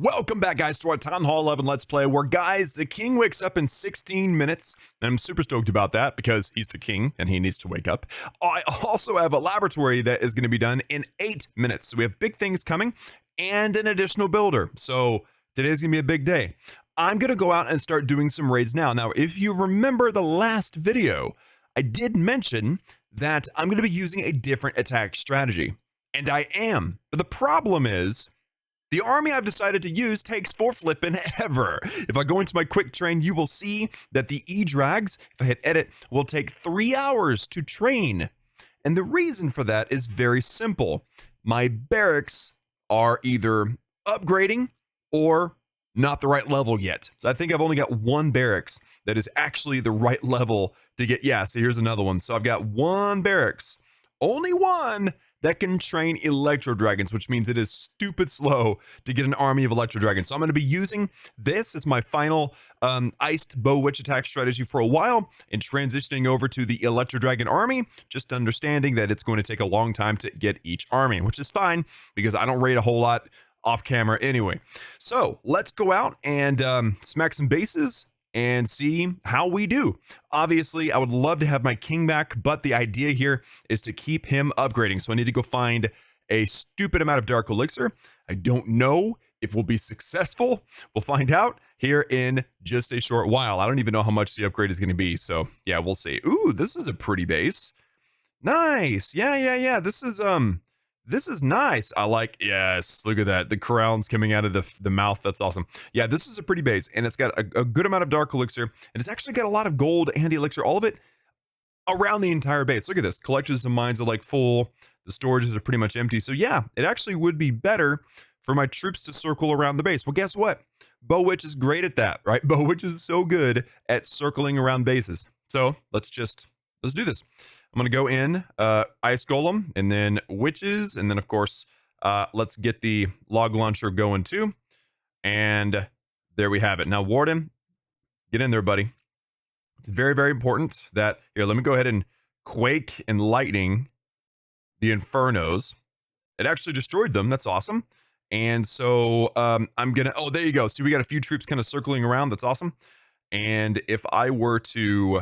Welcome back, guys, to our Town Hall 11 Let's Play, where, guys, the king wakes up in 16 minutes, and I'm super stoked about that, because he's the king, and he needs to wake up. I also have a laboratory that is going to be done in 8 minutes, so we have big things coming, and an additional builder, so today's going to be a big day. I'm going to go out and start doing some raids now. Now, if you remember the last video, I did mention that I'm going to be using a different attack strategy, and I am, but the problem is, the army I've decided to use takes for flippin' ever. If I go into my quick train, you will see that the E-Drags, if I hit edit, will take 3 hours to train. And the reason for that is very simple. My barracks are either upgrading or not the right level yet. So I think I've only got one barracks that is actually the right level to get. Yeah, so here's another one. So I've got one barracks, only one, that can train Electro Dragons, which means it is stupid slow to get an army of Electro Dragons. So I'm going to be using this as my final iced bow witch attack strategy for a while, and transitioning over to the Electro Dragon army, just understanding that it's going to take a long time to get each army, which is fine because I don't raid a whole lot off camera anyway. So let's go out and smack some bases and see how we do. Obviously, I would love to have my king back, but the idea here is to keep him upgrading. So I need to go find a stupid amount of dark elixir. I don't know if we'll be successful. We'll find out here in just a short while. I don't even know how much the upgrade is going to be. So yeah, we'll see. Ooh, this is a pretty base. Nice. Yeah. This is nice. I like, yes, look at that. The crowns coming out of the mouth. That's awesome. Yeah, this is a pretty base, and it's got a good amount of dark elixir, and it's actually got a lot of gold and elixir, all of it around the entire base. Look at this. Collectors and mines are like full. The storages are pretty much empty. So yeah, it actually would be better for my troops to circle around the base. Well, guess what? Bow Witch is great at that, right? Bow Witch is so good at circling around bases. So let's do this. I'm going to go in Ice Golem, and then Witches, and then, of course, let's get the Log Launcher going, too. And there we have it. Now, Warden, get in there, buddy. It's very, very important that... Here, let me go ahead and Quake and Lightning the Infernos. It actually destroyed them. That's awesome. And so I'm going to... Oh, there you go. See, we got a few troops kind of circling around. That's awesome. And if I were to...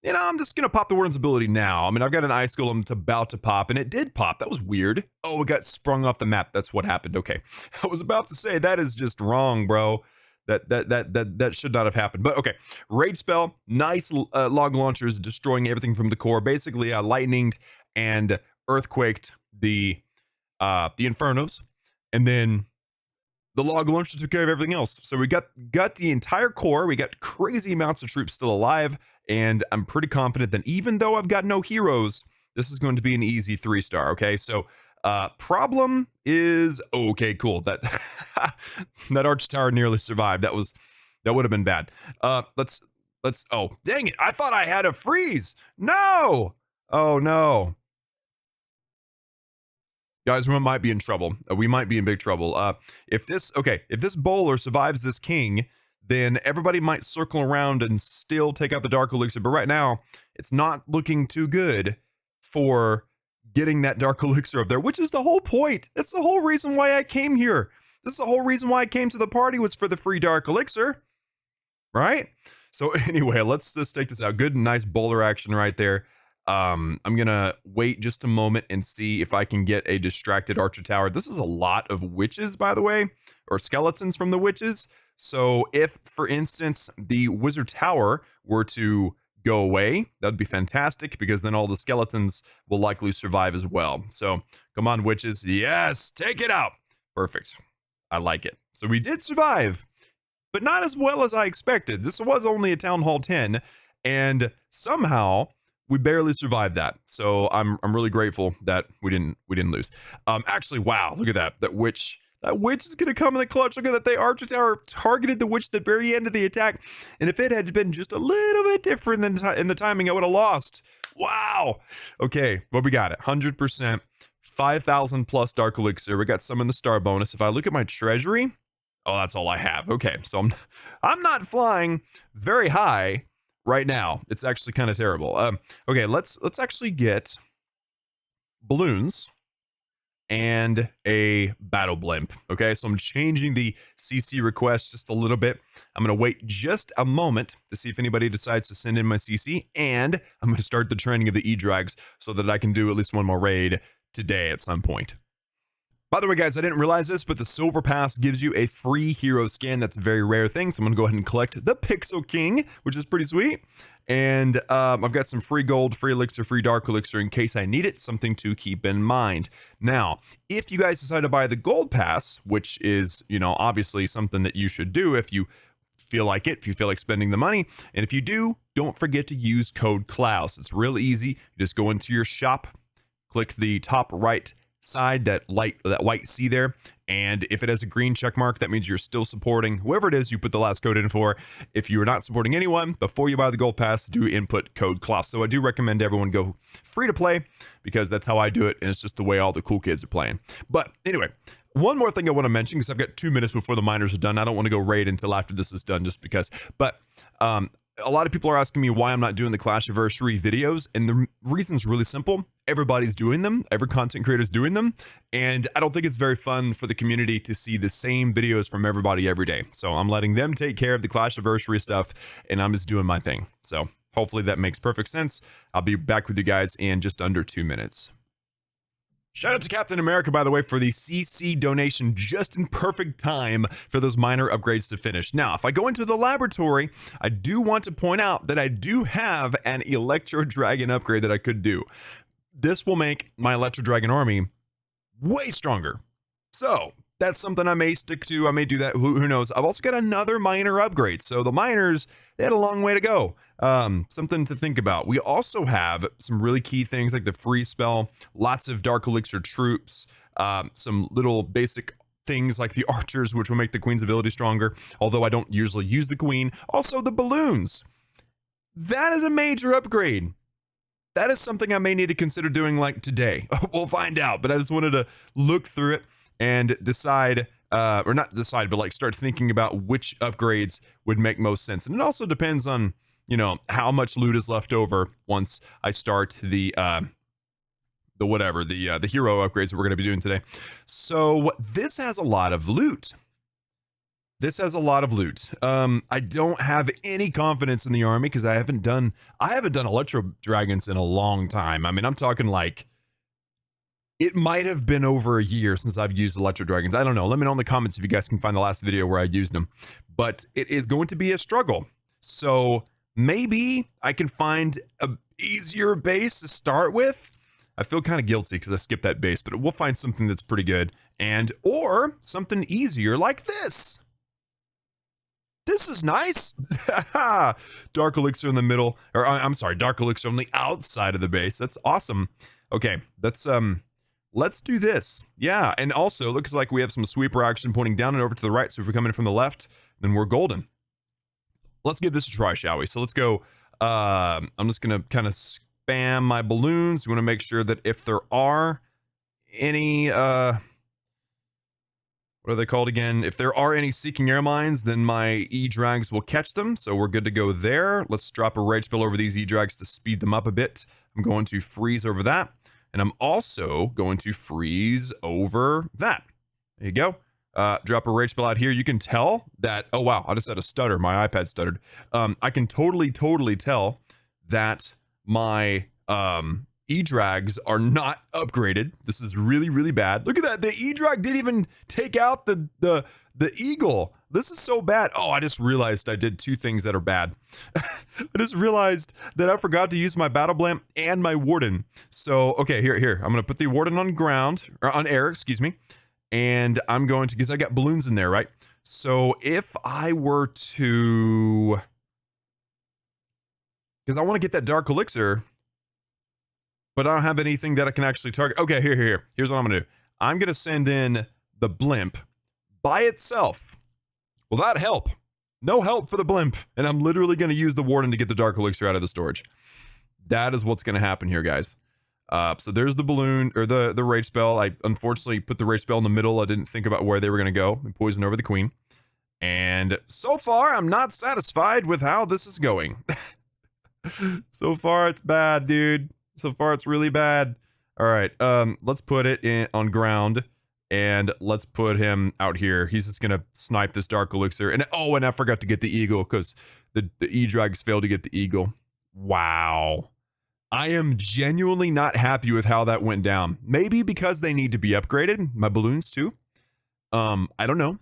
You know, I'm just going to pop the Warden's ability now. I mean, I've got an Ice Golem that's about to pop, and it did pop. That was weird. Oh, it got sprung off the map. That's what happened. Okay. I was about to say, that is just wrong, bro. That should not have happened. But okay. Rage spell, nice log launchers, destroying everything from the core. Basically, lightninged and earthquaked the Infernos. And then the log launcher took care of everything else. So we got the entire core. We got crazy amounts of troops still alive. And I'm pretty confident that even though I've got no heroes, this is going to be an easy 3-star, okay? So, problem is... Okay, cool. That Arch Tower nearly survived. That would have been bad. Let's... Oh, dang it. I thought I had a freeze. No! Oh, no. Guys, we might be in trouble. We might be in big trouble. If this bowler survives this king, then everybody might circle around and still take out the dark elixir. But right now, it's not looking too good for getting that dark elixir up there, which is the whole point. That's the whole reason why I came here. This is the whole reason why I came to the party, was for the free dark elixir, right? So anyway, let's just take this out. Good and nice bowler action right there. I'm gonna wait just a moment and see if I can get a distracted archer tower. This is a lot of witches, by the way, or skeletons from the witches. So if, for instance, the wizard tower were to go away, that'd be fantastic, because then all the skeletons will likely survive as well. So come on, witches. Yes, take it out. Perfect. I like it. So we did survive, but not as well as I expected. This was only a Town Hall 10, and somehow we barely survived that. So I'm really grateful that we didn't lose. Actually, wow, look at that. That witch is going to come in the clutch. Look at that. The Archer Tower targeted the witch at the very end of the attack. And if it had been just a little bit different than in the timing, I would have lost. Wow. Okay, what we got? 100%. 5,000 plus dark elixir. We got some in the star bonus. If I look at my treasury, oh, that's all I have. Okay, so I'm not flying very high right now. It's actually kind of terrible. Okay, let's actually get balloons. and a battle blimp. Okay, so I'm changing the CC request just a little bit. I'm going to wait just a moment to see if anybody decides to send in my CC, and I'm going to start the training of the E-Drags so that I can do at least one more raid today at some point. By the way, guys, I didn't realize this, but the Silver Pass gives you a free hero scan. That's a very rare thing, so I'm going to go ahead and collect the Pixel King, which is pretty sweet. And I've got some free gold, free elixir, free dark elixir in case I need it, something to keep in mind. Now, if you guys decide to buy the gold pass, which is, you know, obviously something that you should do if you feel like it, if you feel like spending the money, and if you do, don't forget to use code Klaus. It's real easy. You just go into your shop, click the top right side, that white C there, and if it has a green check mark, that means you're still supporting whoever it is you put the last code in for. If you are not supporting anyone, before you buy the gold pass, do input code Klaus. So I do recommend everyone go free to play, because that's how I do it, and it's just the way all the cool kids are playing. But anyway, one more thing I want to mention, because I've got 2 minutes before the miners are done. I don't want to go raid until after this is done, just because. But a lot of people are asking me why I'm not doing the Clash Anniversary videos, and the reason's really simple. Everybody's doing them. Every content creator's doing them, and I don't think it's very fun for the community to see the same videos from everybody every day. So I'm letting them take care of the Clash Anniversary stuff, and I'm just doing my thing. So hopefully that makes perfect sense. I'll be back with you guys in just under 2 minutes. Shout out to Captain America, by the way, for the CC donation just in perfect time for those minor upgrades to finish. Now, if I go into the laboratory, I do want to point out that I do have an Electro Dragon upgrade that I could do. This will make my Electro Dragon army way stronger. So that's something I may stick to. I may do that. Who knows? I've also got another minor upgrade. So the miners, they had a long way to go. Something to think about. We also have some really key things like the free spell, lots of dark elixir troops, some little basic things like the archers, which will make the queen's ability stronger, although I don't usually use the queen. Also the balloons. That is a major upgrade. That is something I may need to consider doing like today. We'll find out, but I just wanted to look through it and decide, or not decide, but like start thinking about which upgrades would make most sense. And it also depends on, you know, how much loot is left over once I start the hero upgrades that we're going to be doing today. So this has a lot of loot. I don't have any confidence in the army because I haven't done Electro Dragons in a long time. I mean, I'm talking like, it might have been over a year since I've used Electro Dragons. I don't know. Let me know in the comments if you guys can find the last video where I used them. But it is going to be a struggle. So maybe I can find a easier base to start with. I feel kind of guilty because I skipped that base, but we'll find something that's pretty good. Or something easier like this. This is nice. Dark elixir in the middle, or I'm sorry, dark elixir on the outside of the base. That's awesome. Okay, let's do this. Yeah, and also looks like we have some sweeper action pointing down and over to the right. So if we're coming from the left, then we're golden. Let's give this a try, shall we? So let's go. I'm just gonna kind of spam my balloons. We want to make sure that if there are any what are they called again? If there are any seeking air mines, then my E-Drags will catch them. So we're good to go there. Let's drop a rage spell over these E-Drags to speed them up a bit. I'm going to freeze over that. And I'm also going to freeze over that. There you go. Drop a rage spell out here. You can tell that, oh wow, I just had a stutter. My iPad stuttered. I can totally tell that my E-Drags are not upgraded. This is really bad. Look at that. The E-Drag didn't even take out the eagle. This is so bad. Oh, I just realized I did 2 things that are bad. I just realized that I forgot to use my battle blimp and my warden. So, okay, here. I'm going to put the warden on ground, or on air, excuse me. And I'm going to, because I got balloons in there, right? So if I were to, because I want to get that dark elixir, but I don't have anything that I can actually target. Okay, here. Here's what I'm going to do. I'm going to send in the blimp by itself without help. No help for the blimp. And I'm literally going to use the warden to get the dark elixir out of the storage. That is what's going to happen here, guys. So there's the balloon, or the rage spell. I unfortunately put the rage spell in the middle. I didn't think about where they were going to go and poison over the queen. And so far, I'm not satisfied with how this is going. So far, it's bad, dude. So far, it's really bad. All right, let's put it in on ground, and let's put him out here. He's just gonna snipe this Dark Elixir, and oh, and I forgot to get the eagle because the E-Drags failed to get the eagle. Wow. I am genuinely not happy with how that went down. Maybe because they need to be upgraded, my balloons too. I don't know.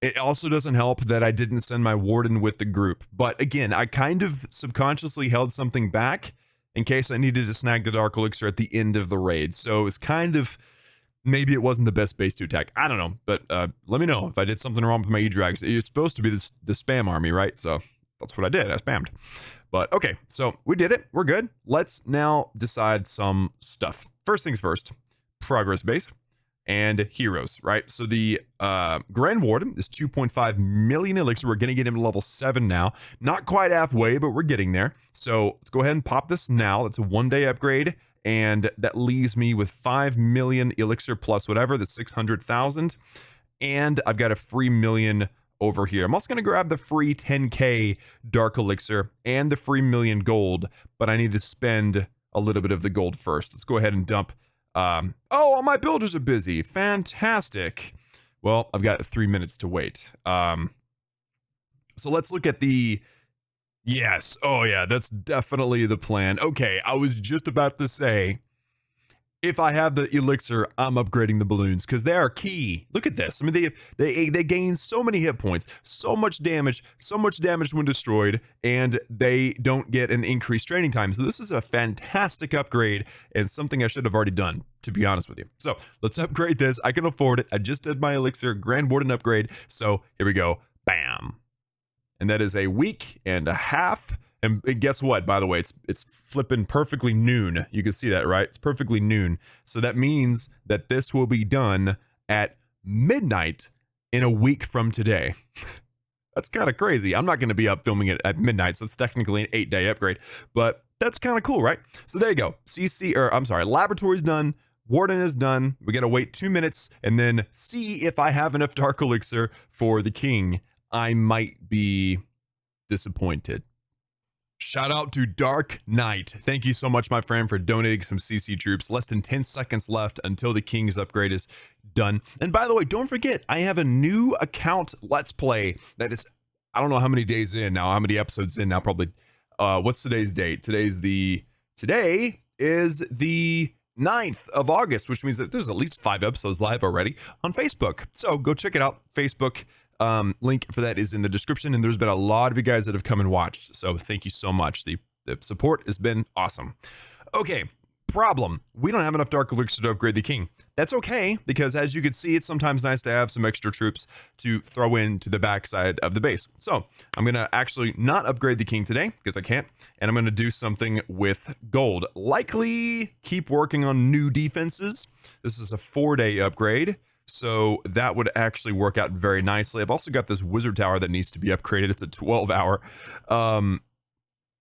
It also doesn't help that I didn't send my warden with the group. But again, I kind of subconsciously held something back in case I needed to snag the Dark Elixir at the end of the raid. So it's kind of, maybe it wasn't the best base to attack. I don't know, but let me know if I did something wrong with my E-Drags. It's supposed to be the spam army, right? So that's what I did. I spammed. But okay, so we did it. We're good. Let's now decide some stuff. First things first, progress base and heroes, right? So the Grand Warden is 2.5 million elixir. We're going to get him to level 7 now. Not quite halfway, but we're getting there. So let's go ahead and pop this now. That's a 1-day upgrade. And that leaves me with 5 million elixir plus whatever, the 600,000. And I've got a free million over here. I'm also going to grab the free 10k Dark Elixir and the free million gold, but I need to spend a little bit of the gold first. Let's go ahead and dump. Oh, all my builders are busy. Fantastic. Well, I've got 3 minutes to wait. So let's look at the... Yes. Oh, yeah, that's definitely the plan. Okay, I was just about to say, if I have the elixir, I'm upgrading the balloons because they are key. Look at this. I mean, they gain so many hit points, so much damage when destroyed, and they don't get an increased training time. So this is a fantastic upgrade and something I should have already done, to be honest with you. So let's upgrade this. I can afford it. I just did my elixir Grand Warden upgrade. So here we go. Bam. And that is a week and a half. And guess what, by the way, it's flipping perfectly noon. You can see that, right? It's perfectly noon. So that means that this will be done at midnight in a week from today. That's kind of crazy. I'm not going to be up filming it at midnight, so it's technically an 8-day upgrade. But that's kind of cool, right? So there you go. Laboratory's done. Warden is done. We got to wait 2 minutes and then see if I have enough Dark Elixir for the king. I might be disappointed. Shout out to Dark Knight. Thank you so much, my friend, for donating some CC troops. Less than 10 seconds left until the King's upgrade is done. And by the way, don't forget, I have a new account Let's Play that is, I don't know how many days in now, how many episodes in now, probably. What's today's date? Today is the 9th of August, which means that there's at least 5 episodes live already on Facebook. So go check it out, Facebook. Link for that is in the description, and there's been a lot of you guys that have come and watched, so thank you so much. The support has been awesome. Okay, problem. We don't have enough Dark Elixir to upgrade the king. That's okay, because as you can see, it's sometimes nice to have some extra troops to throw into the backside of the base. So I'm going to actually not upgrade the king today, because I can't, and I'm going to do something with gold. Likely keep working on new defenses. This is a 4-day upgrade. So that would actually work out very nicely. I've also got this wizard tower that needs to be upgraded. It's a 12-hour.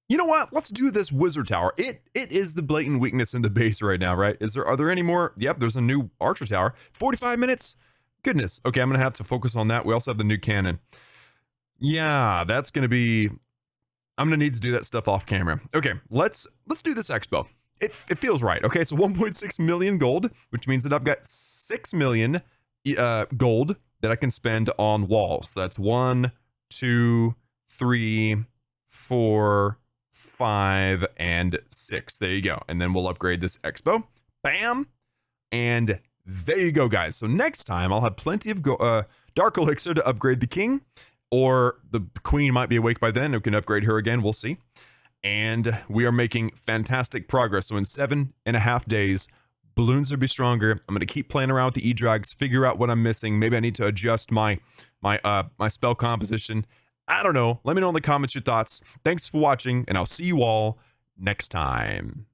You know what? Let's do this wizard tower. It is the blatant weakness in the base right now, right? Are there any more? Yep, there's a new archer tower. 45 minutes? Goodness. Okay, I'm going to have to focus on that. We also have the new cannon. Yeah, that's going to be... I'm going to need to do that stuff off camera. Okay, let's do this expo. It feels right. Okay, so 1.6 million gold, which means that I've got 6 million gold that I can spend on walls. That's 1, 2, 3, 4, 5, and 6. There you go. And then we'll upgrade this expo. Bam. And there you go, guys. So next time I'll have plenty of Dark Elixir to upgrade the king, or the queen might be awake by then. We can upgrade her again. We'll see. And we are making fantastic progress. So in 7.5 days, balloons will be stronger. I'm going to keep playing around with the E-Drags, figure out what I'm missing. Maybe I need to adjust my spell composition. I don't know. Let me know in the comments your thoughts. Thanks for watching, and I'll see you all next time.